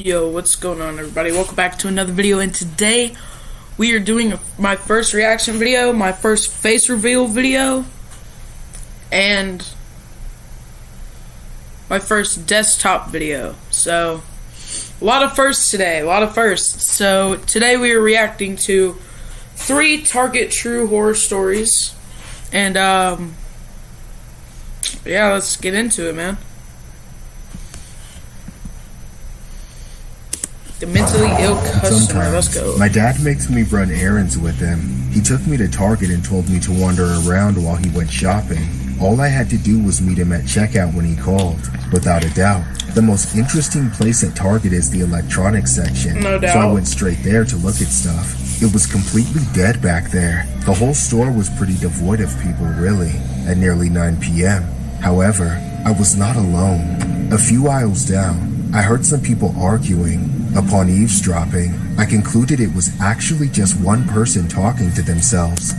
Yo, what's going on, everybody? Welcome back to another video, and today we are doing my first reaction video, my first face reveal video, and my first desktop video. So, a lot of firsts today, a lot of firsts. So, today we are reacting to 3 Target true horror stories, and, yeah, let's get into it, man. The mentally ill customer. Let's go. My dad makes me run errands with him. He took me to Target and told me to wander around while he went shopping. All I had to do was meet him at checkout when he called. Without a doubt, the most interesting place at Target is the electronics section. No doubt. So I went straight there to look at stuff. It was completely dead back there. The whole store was pretty devoid of people, really, at nearly 9 p.m. However, I was not alone. A few aisles down, I heard some people arguing. Upon eavesdropping, I concluded it was actually just one person talking to themselves.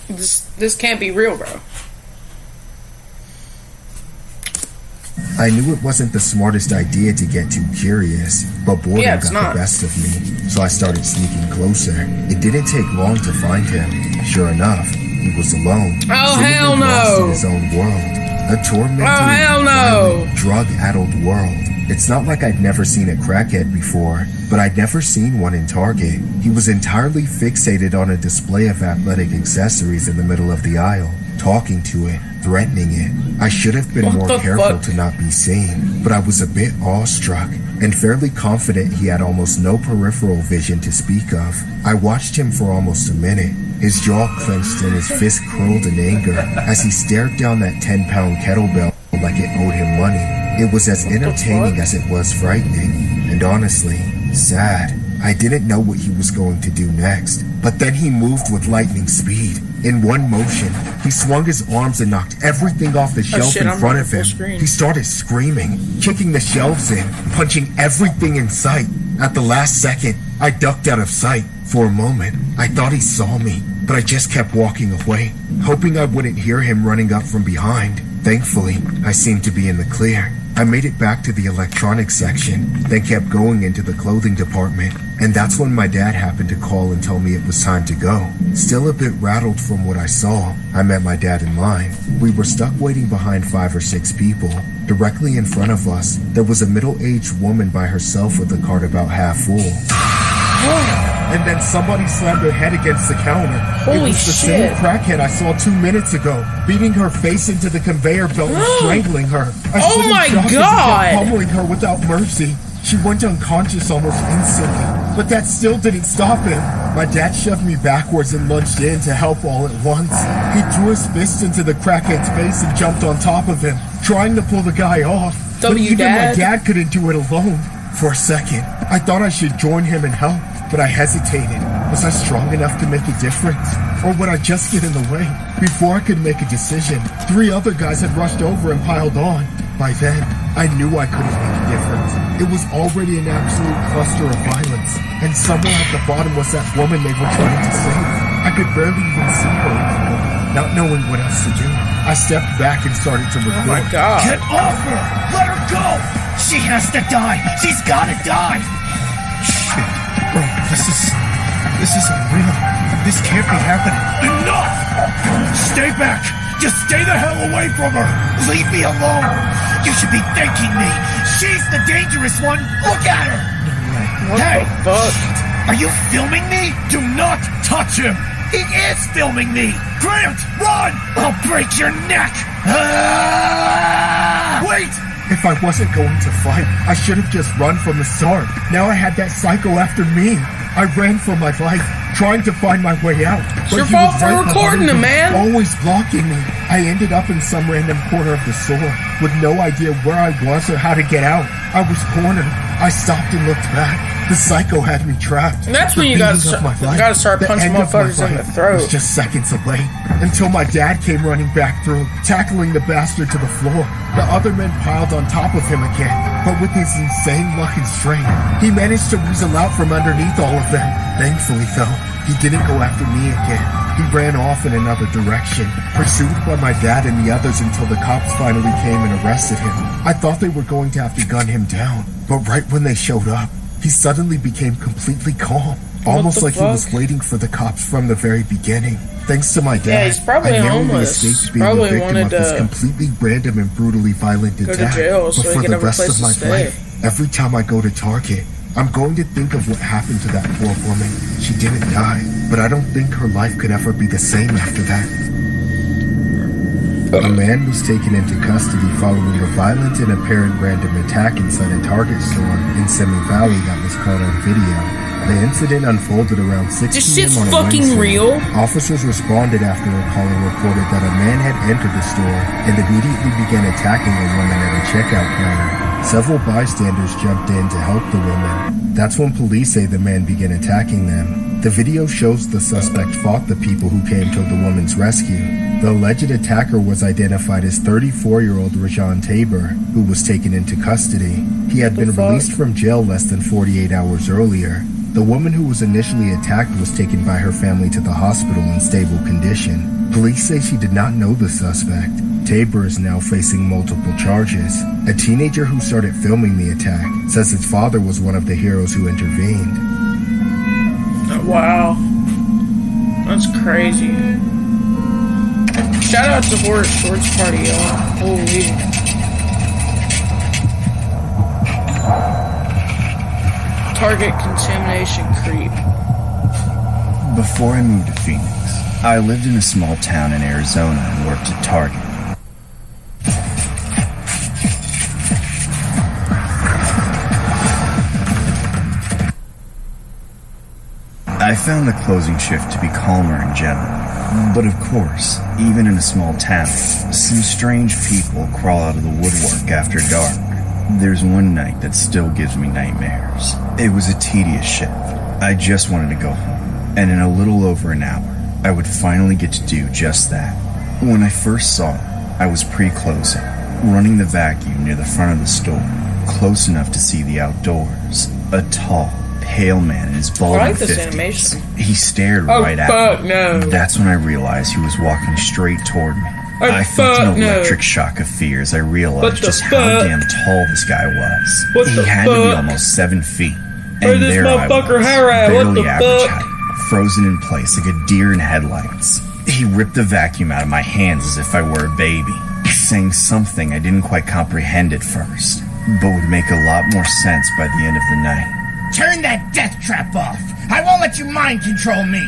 This can't be real, bro. I knew it wasn't the smartest idea to get too curious, but boredom got the best of me, so I started sneaking closer. It didn't take long to find him. Sure enough, he was alone. Oh, hell no! Lost in his own world. A tormented, drug-addled world. It's not like I'd never seen a crackhead before, but I'd never seen one in Target. He was entirely fixated on a display of athletic accessories in the middle of the aisle, talking to it, threatening it. I should have been more careful to not be seen, but I was a bit awestruck and fairly confident he had almost no peripheral vision to speak of. I watched him for almost a minute, his jaw clenched and his fist curled in anger as he stared down that 10-pound kettlebell like it owed him money. It was as entertaining as it was frightening, and honestly, sad. I didn't know what he was going to do next, but then he moved with lightning speed. In one motion, he swung his arms and knocked everything off the shelf in front of him. He started screaming, kicking the shelves in, punching everything in sight. At the last second, I ducked out of sight. For a moment, I thought he saw me, but I just kept walking away, hoping I wouldn't hear him running up from behind. Thankfully, I seemed to be in the clear. I made it back to the electronics section, then kept going into the clothing department, and that's when my dad happened to call and tell me it was time to go. Still a bit rattled from what I saw, I met my dad in line. We were stuck waiting behind 5 or 6 people. Directly in front of us, there was a middle-aged woman by herself with the cart about half full. And then somebody slammed her head against the counter. It was the same crackhead I saw 2 minutes ago, beating her face into the conveyor belt and strangling her. Oh my God! Pummeling her without mercy. She went unconscious almost instantly, but that still didn't stop him. My dad shoved me backwards and lunged in to help all at once. He threw his fist into the crackhead's face and jumped on top of him, trying to pull the guy off. But even my dad couldn't do it alone. For a second, I thought I should join him and help, but I hesitated. Was I strong enough to make a difference? Or would I just get in the way? Before I could make a decision, 3 other guys had rushed over and piled on. By then, I knew I couldn't make a difference. It was already an absolute cluster of violence, and somewhere at the bottom was that woman they were trying to save. I could barely even see her anymore, not knowing what else to do. I stepped back and started to record. Oh my God. Get off her! Let her go! She has to die! She's gotta die! Shit. Bro, this isn't real. This can't be happening. Enough! Stay back! Just stay the hell away from her! Leave me alone! You should be thanking me! She's the dangerous one! Look at her! What the fuck? Are you filming me? Do not touch him! He is filming me! Grant, run! I'll break your neck! Ah! Wait! If I wasn't going to fight, I should have just run from the start. Now I had that psycho after me. I ran for my life, trying to find my way out. It's your fault for recording him, man. Always blocking me. I ended up in some random corner of the store with no idea where I was or how to get out. I was cornered. I stopped and looked back. The psycho had me trapped. And that's when you gotta start punching motherfuckers in the throat. Was just seconds away until my dad came running back through, tackling the bastard to the floor. The other men piled on top of him again, but with his insane luck and strength, he managed to weasel out from underneath all of them. Thankfully, though, He didn't go after me again. He ran off in another direction, pursued by my dad and the others until the cops finally came and arrested him. I thought they were going to have to gun him down, but right when they showed up, he suddenly became completely calm. Almost like he was waiting for the cops from the very beginning. Thanks to my dad, he's probably I narrowly homeless. escaped being Probably a victim wanted of this to completely random and brutally violent go to attack. jail so but he for could the have a rest place of to my stay. life, every time I go to Target, I'm going to think of what happened to that poor woman. She didn't die, but I don't think her life could ever be the same after that. A man was taken into custody following a violent and apparent random attack inside a Target store in Simi Valley that was caught on video. The incident unfolded around 6 This p.m. shit's on a fucking Wednesday. real? Officers responded after a caller reported that a man had entered the store and immediately began attacking a woman at a checkout counter. Several bystanders jumped in to help the woman. That's when police say the man began attacking them. The video shows the suspect fought the people who came to the woman's rescue. The alleged attacker was identified as 34-year-old Rajan Tabor, who was taken into custody. He had been released from jail less than 48 hours earlier. The woman who was initially attacked was taken by her family to the hospital in stable condition. Police say she did not know the suspect. Tabor is now facing multiple charges. A teenager who started filming the attack says his father was one of the heroes who intervened. Wow. That's crazy. Shout out to Horror Shorts Party, y'all. Holy. Target contamination creep. Before I moved to Phoenix, I lived in a small town in Arizona and worked at Target. I found the closing shift to be calmer in general. But of course, even in a small town, some strange people crawl out of the woodwork after dark. There's one night that still gives me nightmares. It was a tedious shift. I just wanted to go home, and in a little over an hour, I would finally get to do just that. When I first saw it, I was pre-closing, running the vacuum near the front of the store, close enough to see the outdoors. A tall, pale man in his balding I like this 50s. animation. He stared Oh, right at fuck me. no. That's when I realized he was walking straight toward me. Oh, I felt fuck an no. electric shock of fear as I What realized the just how fuck? damn tall this guy was. What He the had to be fuck? almost 7 feet. Where And this there I motherfucker was, hair at? What barely the average fuck? height, frozen in place like a deer in headlights. He ripped the vacuum out of my hands as if I were a baby, saying something I didn't quite comprehend at first, but would make a lot more sense by the end of the night. Turn that death trap off. I won't let you mind control me.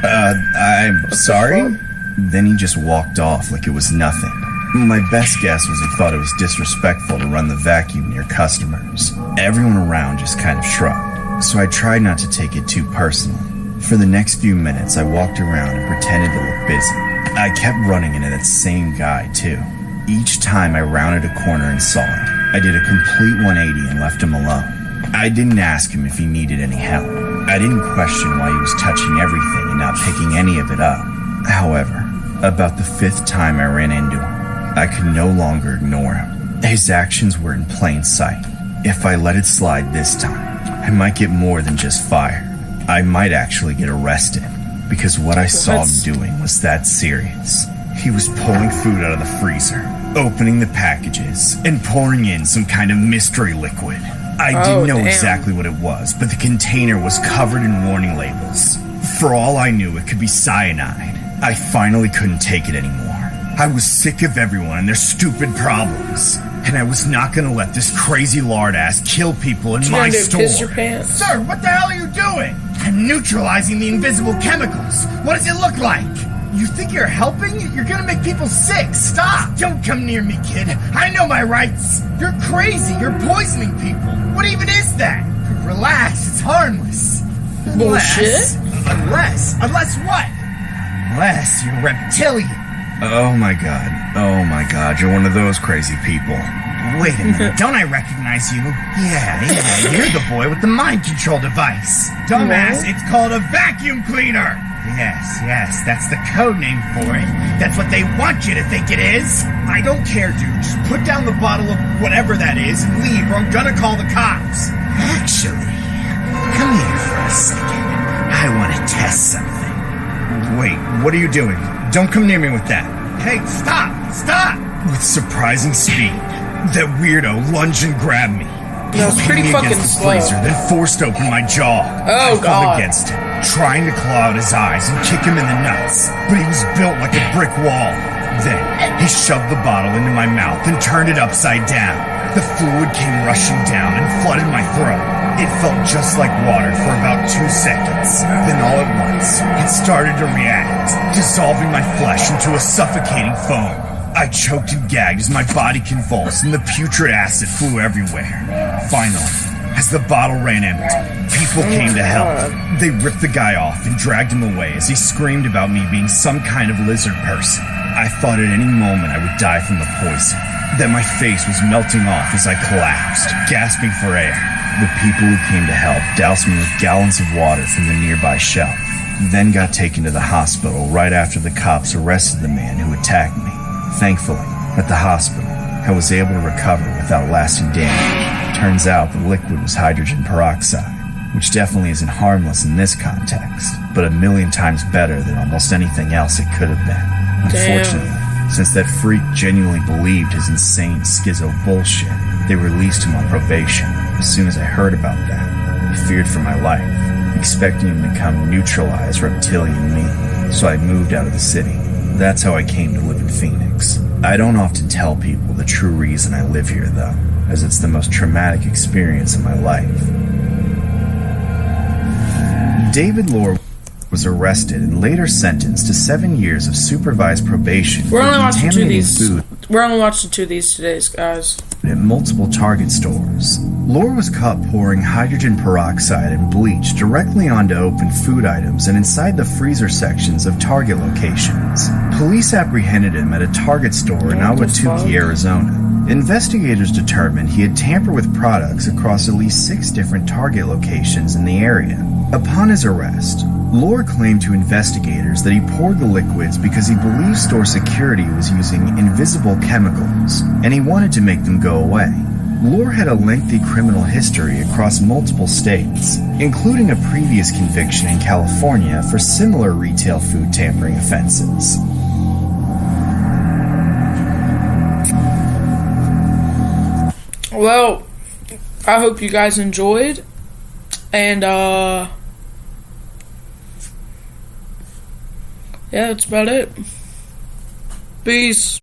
I'm sorry? Then he just walked off like it was nothing. My best guess was he thought it was disrespectful to run the vacuum near customers. Everyone around just kind of shrugged, so I tried not to take it too personally. For the next few minutes, I walked around and pretended to look busy. I kept running into that same guy, too. Each time I rounded a corner and saw him, I did a complete 180 and left him alone. I didn't ask him if he needed any help. I didn't question why he was touching everything and not picking any of it up. However, about the 5th time I ran into him, I could no longer ignore him. His actions were in plain sight. If I let it slide this time, I might get more than just fired. I might actually get arrested, because what I saw him doing was that serious. He was pulling food out of the freezer, opening the packages, and pouring in some kind of mystery liquid. I didn't know damn. exactly what it was, but the container was covered in warning labels. For all I knew, it could be cyanide. I finally couldn't take it anymore. I was sick of everyone and their stupid problems. And I was not gonna let this crazy lard ass kill people in my store. Piss your pants. Sir, what the hell are you doing? I'm neutralizing the invisible chemicals. What does it look like? You think you're helping? You're gonna make people sick. Stop! Don't come near me, kid. I know my rights. You're crazy. You're poisoning people. What even is that? Relax. It's harmless. Bullshit. Unless what? Unless you're reptilian. Oh my god, you're one of those crazy people. Wait a minute, don't I recognize you? Yeah, you're the boy with the mind control device. Dumbass, it's called a vacuum cleaner. Yes, that's the code name for it. That's what they want you to think it is. I don't care, dude. Just put down the bottle of whatever that is and leave, or I'm gonna call the cops. Actually, come here for a second. I want to test something. Wait, what are you doing? Don't come near me with that. Hey, stop! Stop! With surprising speed, that weirdo lunged and grabbed me. That was pretty He fucking against the slow. freezer, then forced open my jaw. Oh, I fought God. against him, trying to claw out his eyes and kick him in the nuts, but he was built like a brick wall. Then, he shoved the bottle into my mouth and turned it upside down. The fluid came rushing down and flooded my throat. It felt just like water for about 2 seconds. Then all at once, it started to react, dissolving my flesh into a suffocating foam. I choked and gagged as my body convulsed and the putrid acid flew everywhere. Finally, as the bottle ran empty, people came to help. They ripped the guy off and dragged him away as he screamed about me being some kind of lizard person. I thought at any moment I would die from the poison, that my face was melting off as I collapsed, gasping for air. The people who came to help doused me with gallons of water from the nearby shelf, then got taken to the hospital right after the cops arrested the man who attacked me. Thankfully, at the hospital, I was able to recover without lasting damage. Turns out the liquid was hydrogen peroxide, which definitely isn't harmless in this context, but a million times better than almost anything else it could have been. Unfortunately, since that freak genuinely believed his insane schizo bullshit, they released him on probation. As soon as I heard about that, I feared for my life, expecting him to become neutralized reptilian me, so I moved out of the city. That's how I came to live in Phoenix. I don't often tell people the true reason I live here, though, as it's the most traumatic experience of my life. David Lohr was arrested and later sentenced to 7 years of supervised probation for We're only watching 2 of contaminating these. food We're only watching 2 of these today, guys. at multiple Target stores. Lohr was caught pouring hydrogen peroxide and bleach directly onto open food items and inside the freezer sections of Target locations. Police apprehended him at a Target store in Ahwatukee, Arizona. Investigators determined he had tampered with products across at least 6 different Target locations in the area. Upon his arrest, Lohr claimed to investigators that he poured the liquids because he believed store security was using invisible chemicals, and he wanted to make them go away. Lohr had a lengthy criminal history across multiple states, including a previous conviction in California for similar retail food tampering offenses. Well, I hope you guys enjoyed. And, yeah, that's about it. Peace.